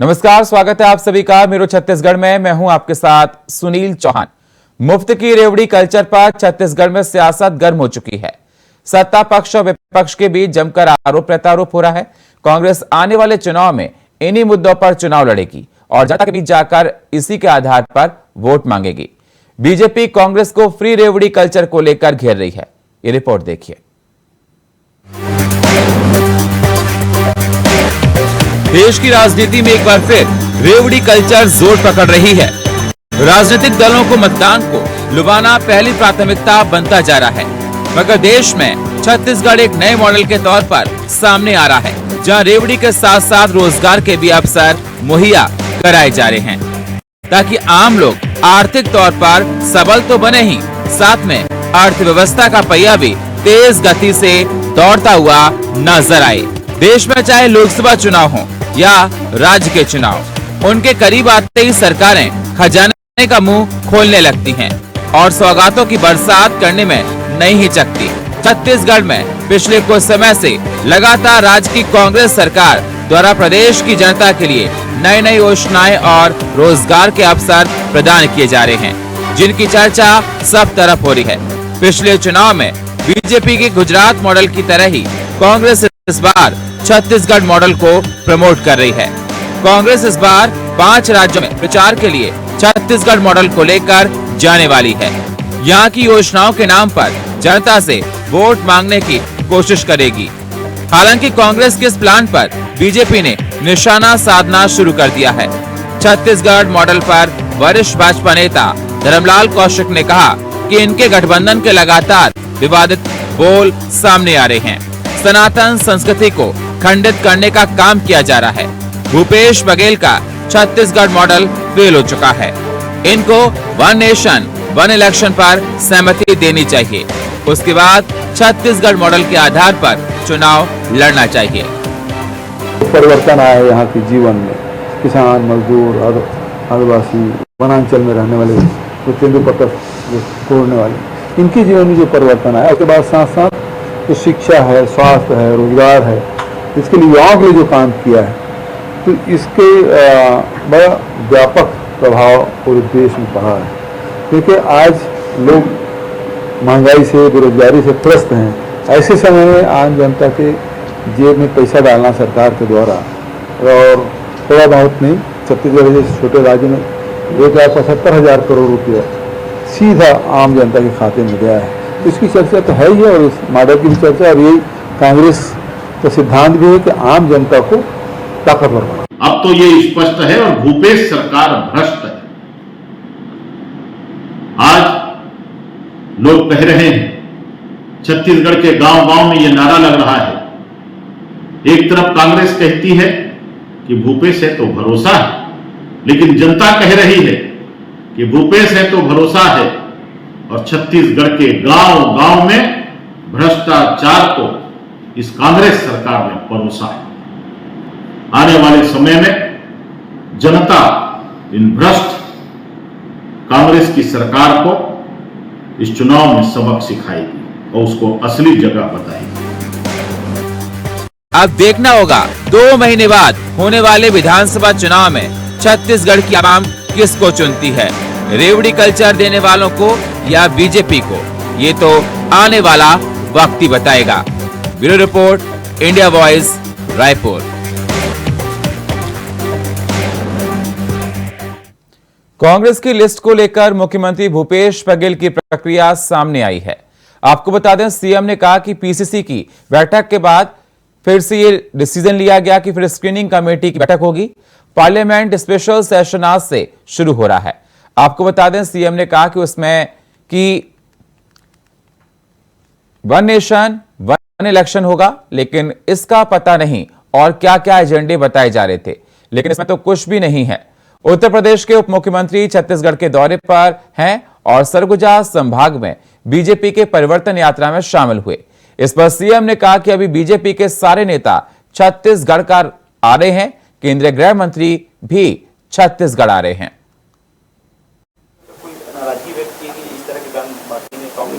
नमस्कार, स्वागत है आप सभी का मेरो छत्तीसगढ़ में। मैं हूं आपके साथ सुनील चौहान। मुफ्त की रेवड़ी कल्चर पर छत्तीसगढ़ में सियासत गर्म हो चुकी है। सत्ता पक्ष और विपक्ष के बीच जमकर आरोप प्रत्यारोप हो रहा है। कांग्रेस आने वाले चुनाव में इन्हीं मुद्दों पर चुनाव लड़ेगी और जनता के बीच जाकर इसी के आधार पर वोट मांगेगी। बीजेपी कांग्रेस को फ्री रेवड़ी कल्चर को लेकर घेर रही है। ये रिपोर्ट देखिए। देश की राजनीति में एक बार फिर रेवड़ी कल्चर जोर पकड़ रही है। राजनीतिक दलों को मतदान को लुभाना पहली प्राथमिकता बनता जा रहा है, मगर देश में छत्तीसगढ़ एक नए मॉडल के तौर पर सामने आ रहा है, जहां रेवड़ी के साथ साथ रोजगार के भी अवसर मुहैया कराए जा रहे हैं, ताकि आम लोग आर्थिक तौर पर सबल तो बने ही, साथ में अर्थव्यवस्था का पहिया भी तेज गति से दौड़ता हुआ नजर आए। देश में चाहे लोकसभा चुनाव हो या राज्य के चुनाव, उनके करीब आते ही सरकारें खजाने का मुंह खोलने लगती हैं और सौगातों की बरसात करने में नहीं हिचकती। छत्तीसगढ़ में पिछले कुछ समय से लगातार राज्य की कांग्रेस सरकार द्वारा प्रदेश की जनता के लिए नई नई योजनाएं और रोजगार के अवसर प्रदान किए जा रहे हैं, जिनकी चर्चा सब तरफ हो रही है। पिछले चुनाव में बीजेपी के गुजरात मॉडल की तरह ही कांग्रेस इस बार छत्तीसगढ़ मॉडल को प्रमोट कर रही है। कांग्रेस इस बार 5 राज्यों में प्रचार के लिए छत्तीसगढ़ मॉडल को लेकर जाने वाली है। यहाँ की योजनाओं के नाम पर जनता से वोट मांगने की कोशिश करेगी। हालांकि कांग्रेस के इस प्लान पर बीजेपी ने निशाना साधना शुरू कर दिया है। छत्तीसगढ़ मॉडल पर वरिष्ठ भाजपा नेता धर्मलाल कौशिक ने कहा कि इनके गठबंधन के लगातार विवादित बोल सामने आ रहे हैं। सनातन संस्कृति को खंडित करने का काम किया जा रहा है। भूपेश बघेल का छत्तीसगढ़ मॉडल फेल हो चुका है। इनको वन नेशन वन इलेक्शन पर सहमति देनी चाहिए, उसके बाद छत्तीसगढ़ मॉडल के आधार पर चुनाव लड़ना चाहिए। परिवर्तन आया है यहाँ के जीवन में। किसान, मजदूर, आदिवासी, वनांचल में रहने वाले, जो तेंदुपत्ता तोड़ने वाले, इनके जीवन में जो परिवर्तन आया, उसके बाद साथ साथ जो शिक्षा है, स्वास्थ्य है, रोजगार है, इसके लिए युवाओं के लिए जो काम किया है, तो इसके बड़ा व्यापक प्रभाव पूरे देश में पड़ा है। क्योंकि आज लोग महंगाई से, बेरोजगारी से त्रस्त हैं। ऐसे समय में आम जनता के जेब में पैसा डालना सरकार के द्वारा, और थोड़ा बहुत नहीं, छत्तीसगढ़ जैसे छोटे राज्य में 1,75,000 करोड़ रुपया सीधा आम जनता के खाते में गया है। इसकी चर्चा तो है ही है, और इस मॉडल की भी चर्चा, और यही कांग्रेस का सिद्धांत भी है कि आम जनता को ताकतवर बनाना। अब तो ये स्पष्ट है और भूपेश सरकार भ्रष्ट है। आज लोग कह रहे हैं, छत्तीसगढ़ के गांव-गांव में ये नारा लग रहा है। एक तरफ कांग्रेस कहती है कि भूपेश है तो भरोसा है, लेकिन जनता कह रही है कि भूपेश है तो भरोसा है, और छत्तीसगढ़ के गांव-गांव में भ्रष्टाचार को इस कांग्रेस सरकार ने परोसा है। आने वाले समय में जनता इन भ्रष्ट कांग्रेस की सरकार को इस चुनाव में सबक सिखाएगी और उसको असली जगह बताएगी। अब देखना होगा 2 महीने बाद होने वाले विधानसभा चुनाव में छत्तीसगढ़ की आवाम किसको चुनती है, रेवड़ी कल्चर देने वालों को या बीजेपी को। ये तो आने वाला वक्त ही बताएगा। Bureau report, India voice, Raipur. Congress की लिस्ट को लेकर मुख्यमंत्री भूपेश बघेल की प्रक्रिया सामने आई है। आपको बता दें, सीएम ने कहा कि पीसीसी की बैठक के बाद फिर से ये डिसीजन लिया गया कि फिर स्क्रीनिंग कमेटी की बैठक होगी। पार्लियामेंट स्पेशल सेशन आज से शुरू हो रहा है। आपको बता दें, सीएम ने कहा कि उसमें कि वन नेशन वन इलेक्शन होगा, लेकिन इसका पता नहीं और क्या क्या एजेंडे बताए जा रहे थे, लेकिन इसमें तो कुछ भी नहीं है। उत्तर प्रदेश के उप मुख्यमंत्री छत्तीसगढ़ के दौरे पर हैं और सरगुजा संभाग में बीजेपी के परिवर्तन यात्रा में शामिल हुए। इस पर सीएम ने कहा कि अभी बीजेपी के सारे नेता छत्तीसगढ़ का आ रहे हैं, केंद्रीय गृह मंत्री भी छत्तीसगढ़ आ रहे हैं।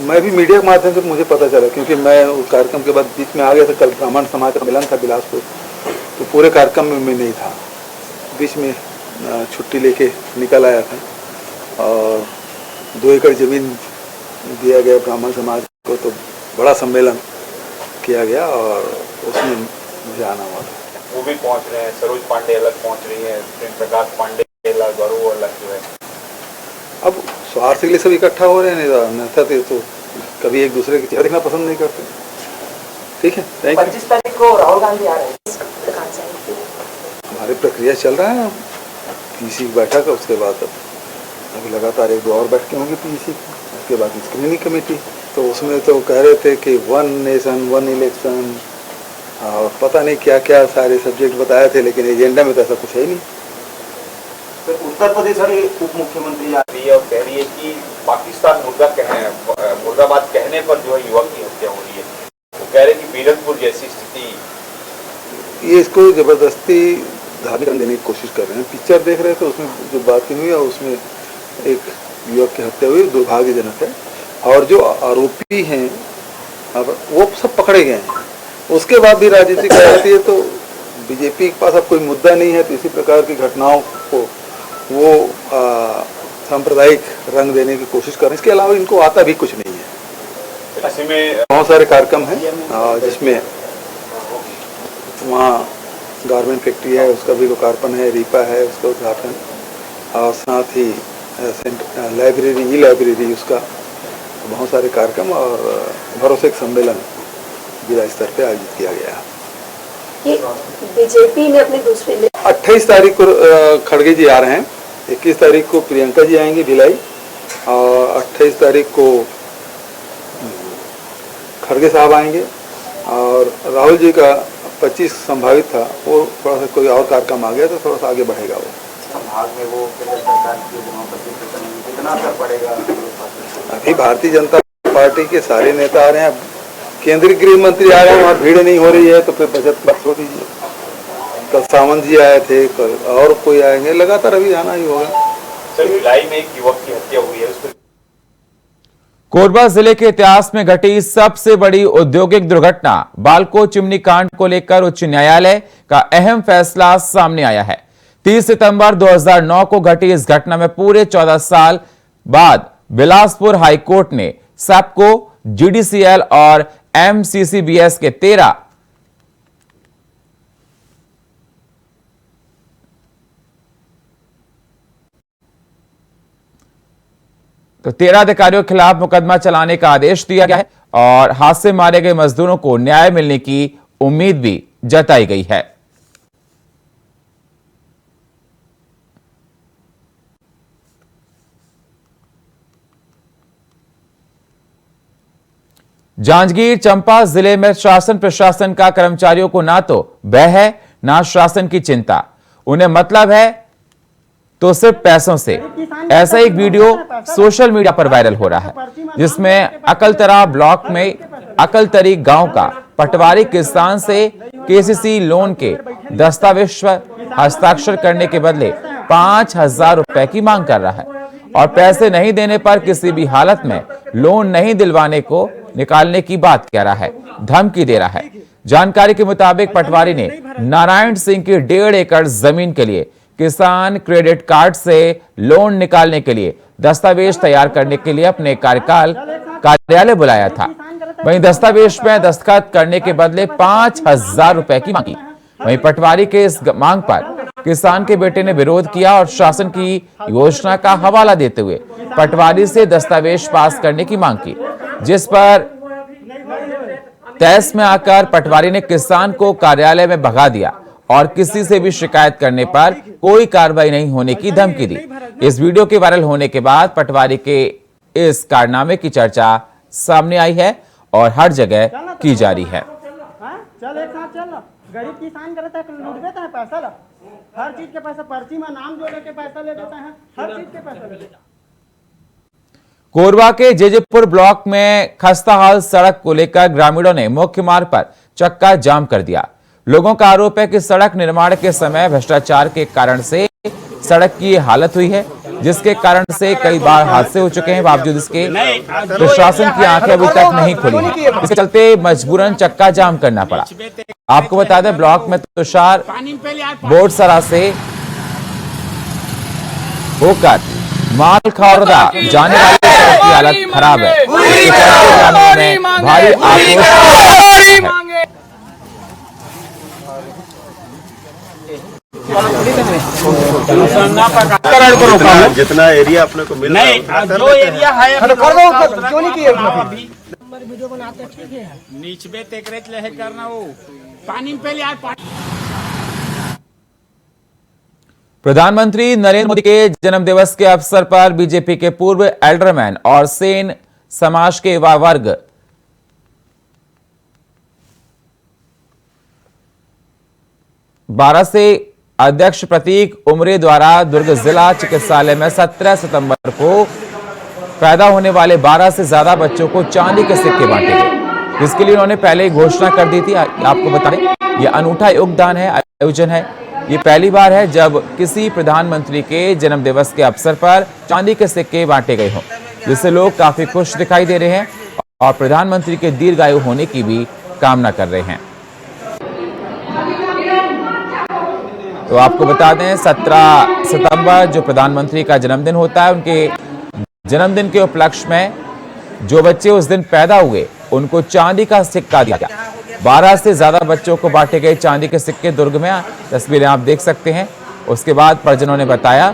मैं भी मीडिया के माध्यम से मुझे पता चला, क्योंकि मैं उस कार्यक्रम के बाद बीच में आ गया था। कल ब्राह्मण समाज का मिलन था बिलासपुर, तो पूरे कार्यक्रम में मैं नहीं था। बीच में छुट्टी लेके निकल आया था और 2 एकड़ जमीन दिया गया ब्राह्मण समाज को, तो बड़ा सम्मेलन किया गया और उसमें मुझे आना हुआ था। वो भी पहुंच रहे हैं, सरोज पांडे अलग पहुंच रही है, प्रेम प्रकाश पांडे अलग और वो अलग जो है। अब स्वार्थ के लिए सब इकट्ठा हो रहे हैं, अन्यथा तो कभी एक दूसरे की चेहरा देखना पसंद नहीं करते। ठीक है, थैंक यू। 25 तारीख को राहुल गांधी आ रहे हैं। हमारी प्रक्रिया चल रहा है, पीसी की बैठक है, उसके बाद अभी लगातार 1-2 और बैठकें होंगी पीसी की, उसके बाद स्क्रीनिंग कमेटी। तो उसमें तो कह रहे थे कि 1 नेशन 1 इलेक्शन और पता नहीं क्या क्या सारे सब्जेक्ट बताए थे, लेकिन एजेंडा में तो ऐसा कुछ है ही नहीं। तो उत्तर प्रदेश वाली उप मुख्यमंत्री आ रही है और कह रही है कि पाकिस्तान मुर्दाबाद कहने पर जो है युवक की हत्या हो रही है। वो कह रहे हैं कि पीरथपुर जैसी स्थिति, ये इसको जबरदस्ती धार्मिक देने की कोशिश कर रहे हैं। पिक्चर देख रहे थे, उसमें जो बातें हुई और उसमें एक युवक की हत्या हुई, दुर्भाग्यजनक है। और जो आरोपी हैं अब वो सब पकड़े गए हैं, उसके बाद भी राजनीति कर जाती है। तो बीजेपी के पास अब कोई मुद्दा नहीं है, तो इसी प्रकार की घटनाओं को वो सांप्रदायिक रंग देने की कोशिश कर रहे हैं। इसके अलावा इनको आता भी कुछ नहीं है। ऐसे में बहुत सारे कार्यक्रम हैं जिसमें वहाँ गारमेंट फैक्ट्री है, उसका भी लोकार्पण है, रीपा है उसका उद्घाटन, और साथ ही लाइब्रेरी, ई लाइब्रेरी, उसका बहुत सारे कार्यक्रम और भरोसे के सम्मेलन जिला स्तर पे आयोजित किया गया। ये बीजेपी ने अपने दूसरे 28 तारीख को खड़गे जी आ रहे हैं, 21 तारीख को प्रियंका जी आएंगी भिलाई, और 28 तारीख को खड़गे साहब आएंगे, और राहुल जी का 25 संभावित था, वो थोड़ा सा कोई और कार्यक्रम आ गया तो थोड़ा सा आगे बढ़ेगा। वो संभाग में वो केंद्र सरकार की कितना असर पड़ेगा? अभी भारतीय जनता पार्टी के सारे नेता आ रहे हैं, केंद्रीय गृह मंत्री आ रहे हैं, वहाँ भीड़ नहीं हो रही है, तो फिर बचत बात छोड़ दीजिए। कल सावंत जी आए थे, कल और कोई आएंगे, लगातार अभी आना ही होगा। सर, भिलाई में एक युवक की हत्या हुई है, उसको कोरबा जिले के इतिहास में घटी सबसे बड़ी औद्योगिक दुर्घटना बालको चिमनी कांड को लेकर उच्च न्यायालय का अहम फैसला सामने आया है। 30 सितंबर 2009 को घटी इस घटना में पूरे 14 साल बाद बिलासपुर हाईकोर्ट ने सैपको, जीडीसीएल और एमसीसीबीएस के 13 अधिकारियों के खिलाफ मुकदमा चलाने का आदेश दिया गया है और हाथ से मारे गए मजदूरों को न्याय मिलने की उम्मीद भी जताई गई है। जांजगीर चंपा जिले में शासन प्रशासन का कर्मचारियों को ना तो भय है ना शासन की चिंता, उन्हें मतलब है तो सिर्फ पैसों से। ऐसा एक वीडियो सोशल मीडिया पर वायरल हो रहा है जिसमें अकलतरा ब्लॉक में अकलतरी गांव का पटवारी किसान से केसीसी लोन के दस्तावेज पर हस्ताक्षर करने के बदले 5,000 रुपए की मांग कर रहा है और पैसे नहीं देने पर किसी भी हालत में लोन नहीं दिलवाने को निकालने की बात कह रहा है, धमकी दे रहा है। जानकारी के मुताबिक पटवारी ने नारायण सिंह की 1.5 एकड़ जमीन के लिए किसान क्रेडिट कार्ड से लोन निकालने के लिए दस्तावेज तैयार करने के लिए अपने कार्यालय बुलाया था। वहीं दस्तावेज में दस्तखत करने के बदले 5,000 रुपए की मांगी। वहीं पटवारी के इस मांग पर किसान के बेटे ने विरोध किया और शासन की योजना का हवाला देते हुए पटवारी से दस्तावेज पास करने की मांग की, जिस पर तहस में आकर पटवारी ने किसान को कार्यालय में भगा दिया और किसी से भी शिकायत करने पर कोई कार्रवाई नहीं होने की धमकी दी। इस वीडियो के वायरल होने के बाद पटवारी के इस कारनामे की चर्चा सामने आई है और हर जगह की जा रही है। चल एक साथ चल, गरीब किसान करता है, लूट देता है पैसा ला, हर चीज के पैसा, पर्ची में नाम जोड़ के पैसा ले देता है, हर चीज के पैसा ले देता है। कोरबा के जेजेपुर ब्लॉक में खस्ताहाल सड़क को लेकर ग्रामीणों ने मुख्य मार्ग पर चक्का जाम कर दिया। लोगों का आरोप है कि सड़क निर्माण के समय भ्रष्टाचार के कारण से सड़क की हालत हुई है, जिसके कारण से कई बार हादसे हो चुके हैं। बावजूद इसके प्रशासन की आंखें अभी तक नहीं खुली हैं। इसके चलते मजबूरन चक्का जाम करना पड़ा। आपको बता दें, ब्लॉक में तुषार बोरसरा से होकर मालखावरदा जाने वाली सड़क की हालत खराब है। इसके चलते ग्रामीणों में भारी आक्रोश है। जितना एरिया अपने को मिल रहा है जो एरिया है क्यों नहीं किए वीडियो बनाते ठीक है नीच में तेकरेत लहे करना वो पानी में पहले यार प्रधानमंत्री नरेंद्र मोदी के जन्मदिवस के अवसर पर बीजेपी के पूर्व एल्डरमैन और सेन समाज के युवा वर्ग बारह से अध्यक्ष प्रतीक उमरे द्वारा दुर्ग जिला चिकित्सालय में 17 सितंबर को पैदा होने वाले 12 से ज्यादा बच्चों को चांदी के सिक्के बांटे गए, जिसके लिए उन्होंने पहले ही घोषणा कर दी थी। आपको बताएं, यह अनूठा योगदान है, आयोजन है। ये पहली बार है जब किसी प्रधानमंत्री के जन्मदिवस के अवसर पर चांदी के सिक्के बांटे गए हों, जिससे लोग काफी खुश दिखाई दे रहे हैं और प्रधानमंत्री के दीर्घायु होने की भी कामना कर रहे हैं। तो आपको बता दें, 17 सितंबर जो प्रधानमंत्री का जन्मदिन होता है, उनके जन्मदिन के उपलक्ष्य में जो बच्चे उस दिन पैदा हुए उनको चांदी का सिक्का दिया गया। 12 से ज्यादा बच्चों को बांटे गए चांदी के सिक्के। दुर्ग में तस्वीरें आप देख सकते हैं। उसके बाद परिजनों ने बताया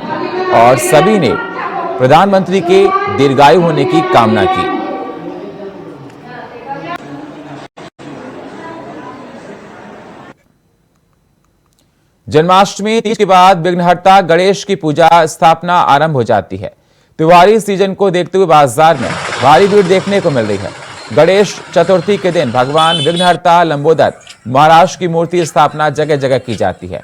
और सभी ने प्रधानमंत्री के दीर्घायु होने की कामना की। जन्माष्टमी तीज के बाद विघ्नहर्ता गणेश की पूजा स्थापना आरंभ हो जाती है। त्योहारी सीजन को देखते हुए बाजार में भारी भीड़ देखने को मिल रही है। गणेश चतुर्थी के दिन भगवान विघ्नहर्ता लंबोदर महाराज की मूर्ति स्थापना जगह जगह की जाती है।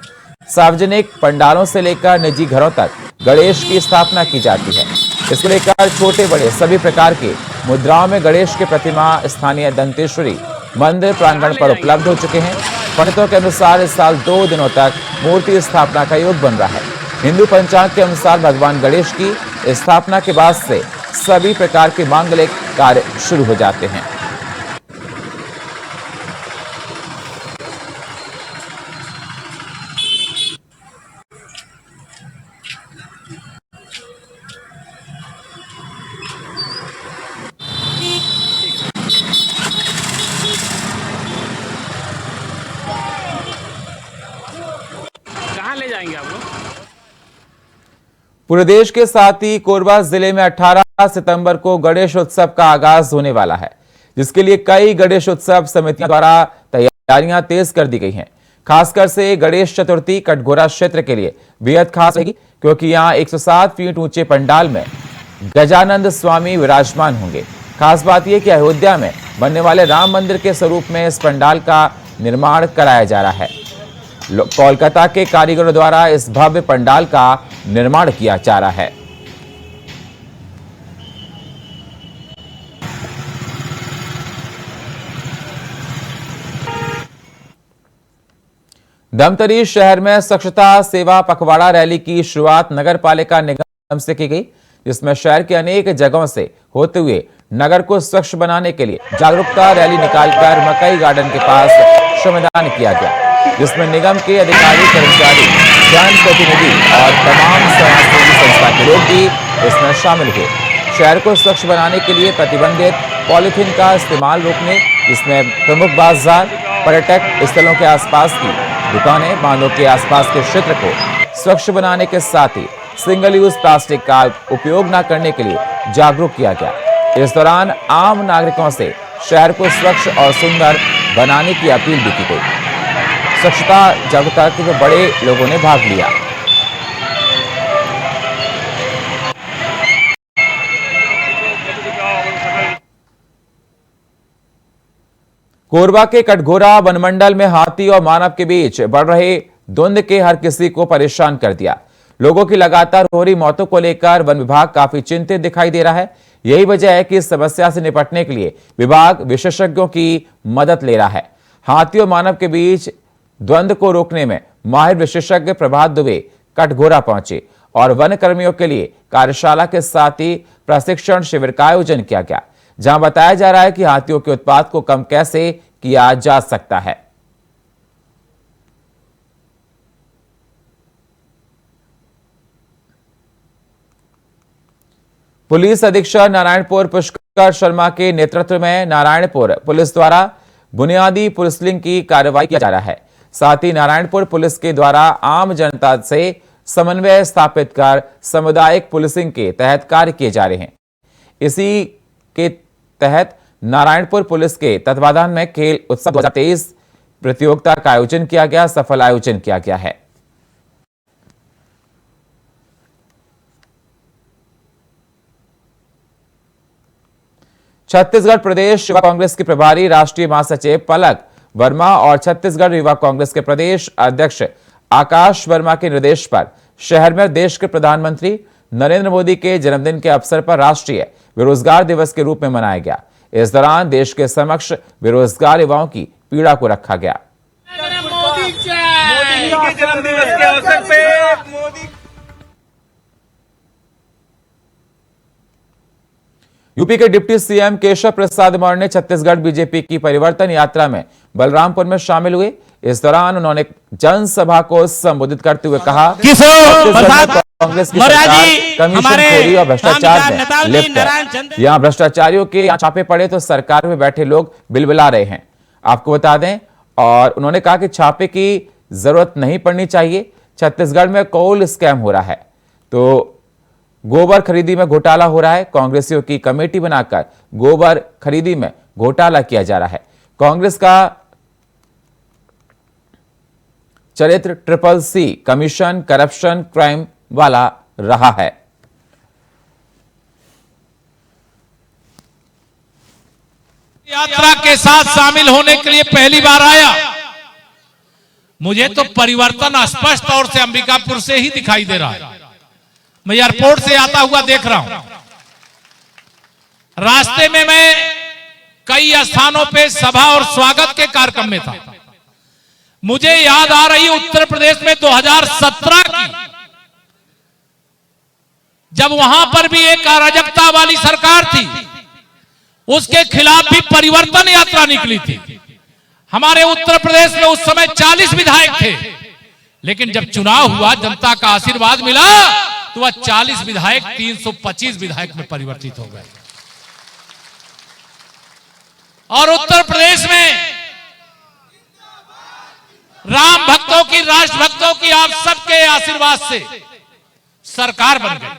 सार्वजनिक पंडालों से लेकर निजी घरों तक गणेश की स्थापना की जाती है। इसको लेकर छोटे बड़े सभी प्रकार के मुद्राओं में गणेश की प्रतिमा स्थानीय दंतेश्वरी मंदिर प्रांगण पर उपलब्ध हो चुके हैं। पंडितों के अनुसार इस साल 2 दिनों तक मूर्ति स्थापना का योग बन रहा है। हिंदू पंचांग के अनुसार भगवान गणेश की स्थापना के बाद से सभी प्रकार के मांगलिक कार्य शुरू हो जाते हैं। कहाँ ले जाएंगे आप लोग? पूरे देश के साथ ही कोरबा जिले में 18 सितंबर को गणेश उत्सव का आगाज होने वाला है, जिसके लिए कई गणेश उत्सव समितियों द्वारा तैयारियां तेज कर दी गई हैं। खासकर से गणेश चतुर्थी कटघोरा क्षेत्र के लिए बेहद खास रहेगी, क्योंकि यहां 107 फीट ऊंचे पंडाल में गजानंद स्वामी विराजमान होंगे। खास बात यह कि अयोध्या में बनने वाले राम मंदिर के स्वरूप में इस पंडाल का निर्माण कराया जा रहा है। कोलकाता के कारीगरों द्वारा इस भव्य पंडाल का निर्माण किया जा रहा है। धमतरी शहर में स्वच्छता सेवा पखवाड़ा रैली की शुरुआत नगर पालिका निगम से की गई, जिसमें शहर के अनेक जगहों से होते हुए नगर को स्वच्छ बनाने के लिए जागरूकता रैली निकालकर मकई गार्डन के पास श्रमदान किया गया, जिसमें निगम के अधिकारी, कर्मचारी, जनप्रतिनिधि और तमाम समाजसेवी संस्था के लोग भी इसमें शामिल हुए। शहर को स्वच्छ बनाने के लिए प्रतिबंधित पॉलीथीन का इस्तेमाल रोकने, जिसमें प्रमुख बाजार, पर्यटक स्थलों के आसपास की दुकानें, बांधों के आसपास के क्षेत्र को स्वच्छ बनाने के साथ ही सिंगल यूज प्लास्टिक का उपयोग न करने के लिए जागरूक किया गया। इस दौरान आम नागरिकों से शहर को स्वच्छ और सुंदर बनाने की अपील भी की गई। स्वच्छता जागरूकता के बड़े लोगों ने भाग लिया। कोरबा के कटघोरा वनमंडल में हाथी और मानव के बीच बढ़ रहे द्वंद्व के हर किसी को परेशान कर दिया। लोगों की लगातार हो रही मौतों को लेकर वन विभाग काफी चिंतित दिखाई दे रहा है। यही वजह है कि इस समस्या से निपटने के लिए विभाग विशेषज्ञों की मदद ले रहा है। हाथी और मानव के बीच द्वंद्व को रोकने में माहिर विशेषज्ञ प्रभात दुबे कटघोरा पहुंचे और वन कर्मियों के लिए कार्यशाला के साथ ही प्रशिक्षण शिविर का आयोजन किया गया, जहां बताया जा रहा है कि हाथियों के उत्पात को कम कैसे किया जा सकता है। पुलिस अधीक्षक नारायणपुर पुष्कर शर्मा के नेतृत्व में नारायणपुर पुलिस द्वारा बुनियादी पुलिसिंग की कार्रवाई किया जा रहा है। साथ ही नारायणपुर पुलिस के द्वारा आम जनता से समन्वय स्थापित कर सामुदायिक पुलिसिंग के तहत कार्य किए जा रहे हैं। इसी के तहत नारायणपुर पुलिस के तत्वाधान में खेल उत्सव 2023 प्रतियोगिता का आयोजन किया गया, सफल आयोजन किया गया है। छत्तीसगढ़ प्रदेश युवा कांग्रेस के प्रभारी राष्ट्रीय महासचिव पलक वर्मा और छत्तीसगढ़ युवा कांग्रेस के प्रदेश अध्यक्ष आकाश वर्मा के निर्देश पर शहर में देश के प्रधानमंत्री नरेंद्र मोदी के जन्मदिन के अवसर पर राष्ट्रीय बेरोजगार दिवस के रूप में मनाया गया। इस दौरान देश के समक्ष बेरोजगार युवाओं की पीड़ा को रखा गया। मोदी के जन्मदिवस के अवसर पे मोदी। यूपी के डिप्टी सीएम केशव प्रसाद मौर्य ने छत्तीसगढ़ बीजेपी की परिवर्तन यात्रा में बलरामपुर में शामिल हुए। इस दौरान उन्होंने जनसभा को संबोधित करते हुए कहा कि कांग्रेस की सरकार कमीशनखोरी और भ्रष्टाचार में लिप्त है। यहाँ भ्रष्टाचारियों के यहाँ छापे पड़े तो सरकार में बैठे लोग बिलबिला रहे हैं। आपको बता दें, और उन्होंने कहा कि छापे की जरूरत नहीं पड़नी चाहिए। छत्तीसगढ़ में कोल स्कैम हो रहा है, तो गोबर खरीदी में घोटाला हो रहा है। कांग्रेसियों की कमेटी बनाकर गोबर खरीदी में घोटाला किया जा रहा है। कांग्रेस का चरित्र CCC कमीशन करप्शन क्राइम वाला रहा है। यात्रा के साथ शामिल होने के लिए पहली बार आया। मुझे तो परिवर्तन स्पष्ट तौर से अंबिकापुर से ही दिखाई दे रहा है। मैं एयरपोर्ट से आता हुआ देख रहा हूं। रास्ते में मैं कई स्थानों पे सभा और स्वागत के कार्यक्रम में था। मुझे याद आ रही उत्तर प्रदेश में 2017 की, जब वहां पर भी एक अराजकता वाली सरकार थी, उसके खिलाफ भी परिवर्तन यात्रा निकली थी। हमारे उत्तर प्रदेश में उस समय 40 विधायक थे, लेकिन जब चुनाव हुआ, जनता का आशीर्वाद मिला, तो वह 40 विधायक 325 विधायक में परिवर्तित हो गए। और उत्तर प्रदेश में राम भक्तों की, राष्ट्र भक्तों की, आप सबके आशीर्वाद से सरकार बन गई।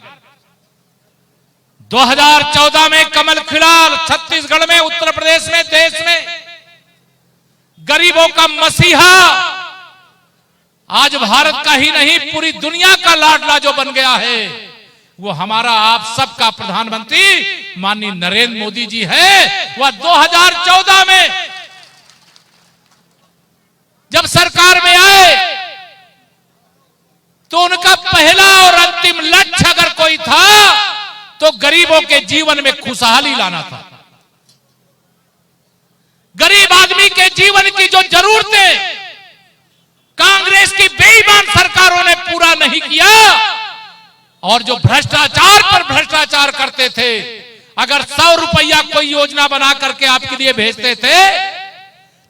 2014 में कमल खिला छत्तीसगढ़ में, उत्तर प्रदेश में, देश में गरीबों का मसीहा, आज भारत का ही नहीं पूरी दुनिया का लाडला जो बन गया है, वो हमारा आप सबका प्रधानमंत्री माननीय नरेंद्र मोदी जी है। वह 2014 में जब सरकार में आए तो उनका पहला और अंतिम लक्ष्य अगर कोई था तो गरीबों के जीवन में खुशहाली लाना था। गरीब आदमी के जीवन की जो जरूरतें कांग्रेस की बेईमान सरकारों ने पूरा नहीं किया, और जो भ्रष्टाचार पर भ्रष्टाचार करते थे, अगर 100 रुपया कोई योजना बना करके आपके लिए भेजते थे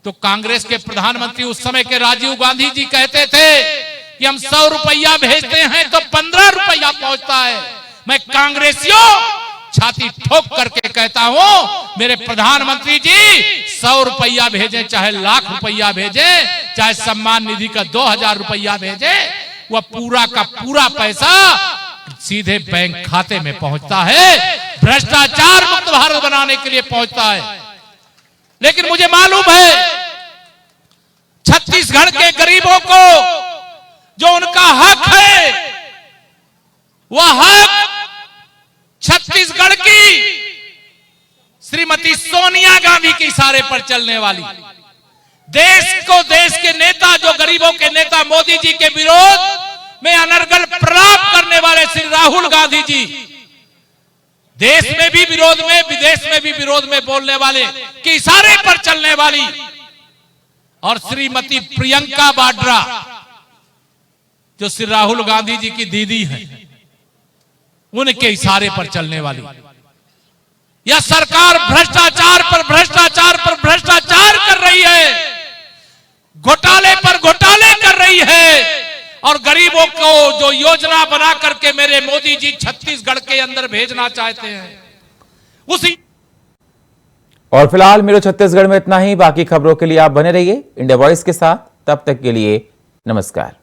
तो कांग्रेस के प्रधानमंत्री उस समय के राजीव गांधी जी कहते थे कि हम 100 रुपया भेजते हैं तो 15 रुपया पहुंचता है। मैं कांग्रेसियों छाती ठोक करके कहता हूं, मेरे प्रधानमंत्री जी 100 रुपया भेजें, चाहे लाख रुपया भेजें, चाहे सम्मान निधि का 2000 रुपया भेजें, वह पूरा का पूरा पैसा सीधे बैंक खाते में पहुंचता है, भ्रष्टाचार मुक्त भारत बनाने के लिए पहुंचता है। लेकिन मुझे मालूम है छत्तीसगढ़ के गरीबों को जो उनका हक है, वह हक छत्तीसगढ़ की श्रीमती सोनिया गांधी के इशारे पर चलने वाली, देश को, देश के नेता, जो गरीबों के नेता मोदी जी के विरोध में अनर्गल प्रलाप करने वाले श्री राहुल गांधी जी, देश में भी विरोध में, विदेश में भी विरोध में बोलने वाले के इशारे पर चलने वाली, और श्रीमती प्रियंका वाड्रा जो श्री राहुल गांधी जी की दीदी है, उनके इशारे पर चलने वाली यह सरकार भ्रष्टाचार पर भ्रष्टाचार पर भ्रष्टाचार कर रही है, घोटाले पर घोटाले कर रही है। और गरीबों को जो योजना बना करके मेरे मोदी जी छत्तीसगढ़ के अंदर भेजना चाहते हैं, उसी। और फिलहाल मेरे छत्तीसगढ़ में इतना ही। बाकी खबरों के लिए आप बने रहिए इंडिया वॉइस के साथ। तब तक के लिए नमस्कार।